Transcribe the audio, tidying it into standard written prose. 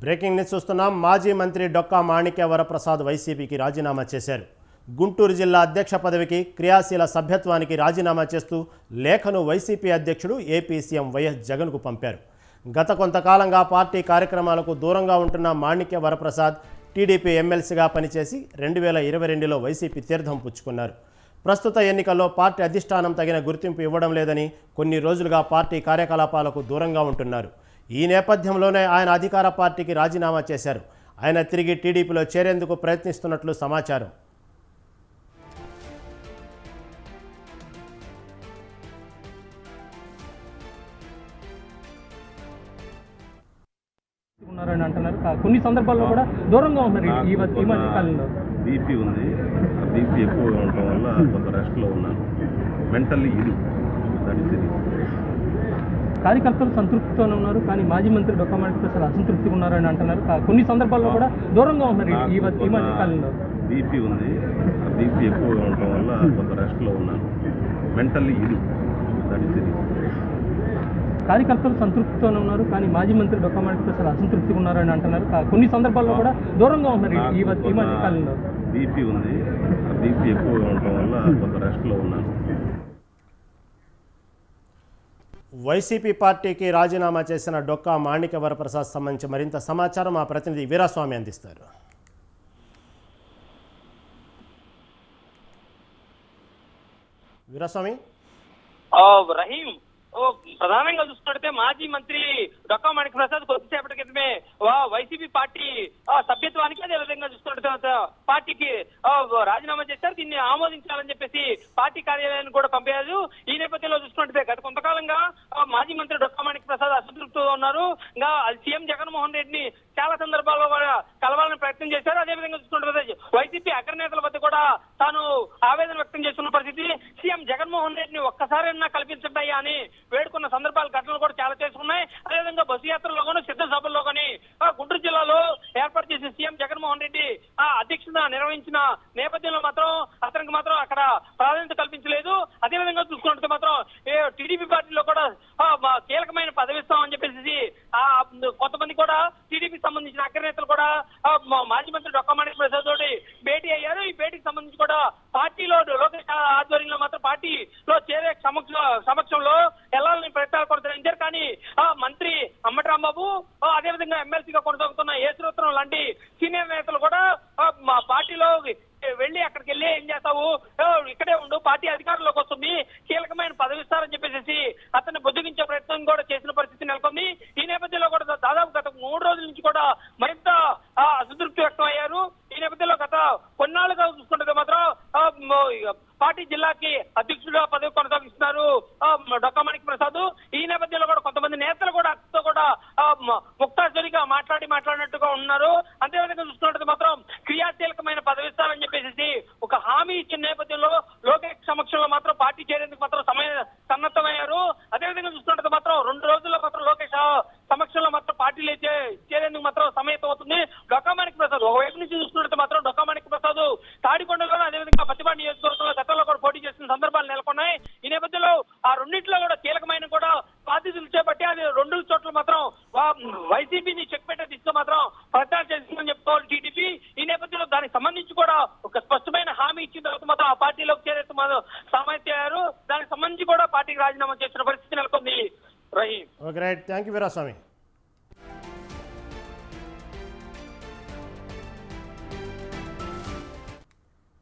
Breaking news చూస్తున్నాం. మాజీ మంత్రి డొక్కా మాణిక్య వరప్రసాద్ వైసీపీకి రాజీనామా చేశారు. గుంటూరు జిల్లా అధ్యక్ష పదవికి క్రియాశీల సభ్యత్వానికి రాజీనామా చేస్తూ లేఖను వైసీపీ అధ్యక్షుడు ఏపీ సీఎం వైఎస్ జగన్కు పంపారు. గత కొంతకాలంగా పార్టీ కార్యక్రమాలకు దూరంగా ఉంటున్న మాణిక్య వరప్రసాద్ టీడీపీ ఎమ్మెల్సీగా పనిచేసి 2022లో వైసీపీ తీర్థం పుచ్చుకున్నారు. ప్రస్తుత ఎన్నికల్లో పార్టీ అధిష్టానం తగిన గుర్తింపు ఇవ్వడం లేదని కొన్ని రోజులుగా పార్టీ కార్యకలాపాలకు దూరంగా ఉంటున్నారు. ఈ నేపథ్యంలోనే ఆయన అధికార పార్టీకి రాజీనామా చేశారు. ఆయన తిరిగి టీడీపీలో చేరేందుకు ప్రయత్నిస్తున్నట్లు సమాచారం. అంటున్నారు. కొన్ని సందర్భాల్లో కూడా దూరంగా ఉన్నారు. ఈ మధ్య కాలంలో బీపీ ఉంది. బీపీ ఎక్కువగా ఉండటం వల్ల కొంత రెస్ట్లో ఉన్నాను. మెంటల్లీ ఇది కార్యకర్తలు సంతృప్తితోనే ఉన్నారు, కానీ మాజీ మంత్రి డొక్కా మాణిక్య ప్రసాద్ అసంతృప్తిగా ఉన్నారని అంటున్నారు. కొన్ని సందర్భాల్లో కూడా దూరంగా ఉన్నారు. ఈ మధ్య కాలంలో బీపీ ఉంది. బీపీ ఎక్కువగా ఉండటం వల్ల కొంత రెస్ట్లో ఉన్నాను. మెంటల్లీ ఇది కార్యకర్తలు సంతృప్తితోనే ఉన్నారు, కానీ మాజీ మంత్రి డొక్కా మాణిక్య ప్రసాద్ అసంతృప్తిగా ఉన్నారని అంటున్నారు. కొన్ని సందర్భాల్లో కూడా దూరంగా ఉన్నారు. ఈ మధ్య కాలంలో బీపీ ఉంది. బీపీ ఎక్కువగా ఉండటం వల్ల కొంత రెస్ట్లో ఉన్నాను. వైసీపీ పార్టీకి రాజీనామా చేసిన డొక్కా మాణిక్య వరప్రసాద్ సంబంధించి మరింత సమాచారం మా ప్రతినిధి వీరాస్వామి అందిస్తారు. వీరాస్వామి. రహీం, ప్రధానంగా చూసుకుంటే మాజీ మంత్రి డొక్కా మాణిక్య ప్రసాద్ కొద్దిసేపటి క్రితమే వైసీపీ పార్టీ సభ్యత్వానికి అదే విధంగా చూసుకుంటే పార్టీకి రాజీనామా చేశారు. దీన్ని ఆమోదించాలని చెప్పేసి పార్టీ కార్యాలయాన్ని కూడా పంపారు. ఈ నేపథ్యంలో చూసుకుంటే గత కొంతకాలంగా మాజీ మంత్రి డొక్కా మాణిక్య ప్రసాద్ అసంతృప్తితో ఉన్నారు. ఇంకా సీఎం జగన్మోహన్ రెడ్డిని చాలా సందర్భాల్లో కూడా కలవాలని ప్రయత్నం చేశారు. అదేవిధంగా చూసుకుంటే వైసీపీ అగ్రనేతల వద్ద కూడా తాను ఆవేదన వ్యక్తం చేస్తున్న పరిస్థితి. సీఎం జగన్మోహన్ రెడ్డిని ఒక్కసారైనా కల్పించండి అని వేడుకున్న సందర్భాలు ఘటనలు కూడా చాలా చేసుకున్నాయి. అదేవిధంగా బస్సు యాత్రలోనూ సిద్ధ సభల్లో కానీ గుంటూరు జిల్లాలో ఏర్పాటు చేసి సీఎం జగన్మోహన్ రెడ్డి అధ్యక్షత నిర్వహించిన నేపథ్యంలో మాత్రం అతనికి మాత్రం అక్కడ ప్రాధాన్యత కల్పించలేదు. అదేవిధంగా చూసుకుంటే మాత్రం టీడీపీ పార్టీలో కూడా కీలకమైన పదవి ఇస్తామని చెప్పేసి కొంతమంది కూడా టీడీపీకి సంబంధించిన అగ్రనేతలు కూడా మాజీ మంత్రి డొక్కా మాణిక్య ప్రసాద్ తోటి భేటీ అయ్యారు. ఈ భేటీకి సంబంధించి కూడా పార్టీలో లోకేష్ ఆధ్వర్యంలో మాత్రం పార్టీలో చేరే సమక్షంలో వెళ్లాలని ప్రయత్నాలు కొనసాగించారు. కానీ మంత్రి అంబటి రాంబాబు, అదేవిధంగా ఎమ్మెల్సీగా కొనసాగుతున్న ఏసురత్నం లాంటి సీనియర్ నేతలు కూడా పార్టీలో వెళ్ళి అక్కడికి వెళ్ళి ఏం చేస్తావు, ఇక్కడే ఉండు, పార్టీ అధికారంలోకి వస్తుంది, కీలకమైన పదవి ఇస్తారని చెప్పేసి అతన్ని బుద్ధిగించే ప్రయత్నం కూడా చేసిన పరిస్థితి నెలకొంది. ఈ నేపథ్యంలో కూడా దాదాపు గత 3 రోజుల నుంచి కూడా మరింత అసంతృప్తి వ్యక్తం అయ్యారు. ఈ నేపథ్యంలో గత కొన్నాళ్ళుగా చూసుకుంటే మాత్రం పార్టీ జిల్లాకి అధ్యక్షుడిగా పదవి కొనసాగిస్తున్నారు డొక్కా మాణిక్య ప్రసాద్. ఈ నేపథ్యంలో కూడా కొంతమంది నేతలు కూడా అతనితో కూడా ముక్తాసరిగా మాట్లాడినట్టుగా ఉన్నారు. అంతేవిధంగా చూసుకున్నట్టు మాత్రం క్రియాశీలకమైన పదవి ఇస్తారని చెప్పేసి ఒక హామీ ఇచ్చిన నేపథ్యంలో లోకేష్ సమక్షంలో మాత్రం పార్టీ చేరేందుకు మాత్రం సన్నద్ధమయ్యారు. అదేవిధంగా చూసుకున్నట్టు మాత్రం 2 రోజుల్లో మాత్రం లోకేష్ సమక్షంలో మాత్రం పార్టీలో చేరేందుకు మాత్రం సమయం అవుతుంది. డొక్కా మాణిక్య ప్రసాద్ ఒకవైపు నుంచి చూసుకున్నట్టు మాత్రం డొక్కా మాణిక్య ప్రసాద్ తాడికొండలో అదేవిధంగా పత్తిపాటి నియోజకవర్గంలో గతంలో కూడా పోటీ చేసిన సందర్భాలు నెలకొన్నాయి. ఈ నేపథ్యంలో ఆ రెండింటిలో కూడా కీలకమైన కూడా బాధ్యతలు చేపట్టి అది 2 చోట్ల మాత్రం వైసీపీని చెక్ పెట్టే దిశగా మాత్రం ప్రచారం చేస్తుందని చెప్పుకోవాలి టీడీపీ. ఈ నేపథ్యంలో దానికి సంబంధించి కూడా ఒక స్పష్టమైన హామీ ఇచ్చిన తర్వాత మాత్రం ఆ పార్టీలోకి చేరే సామర్థ్యారు. దానికి సంబంధించి కూడా పార్టీకి రాజీనామా చేసిన పరిస్థితి నెలకొంది. Rahim. Okay, right. Thank you Veeraswamy.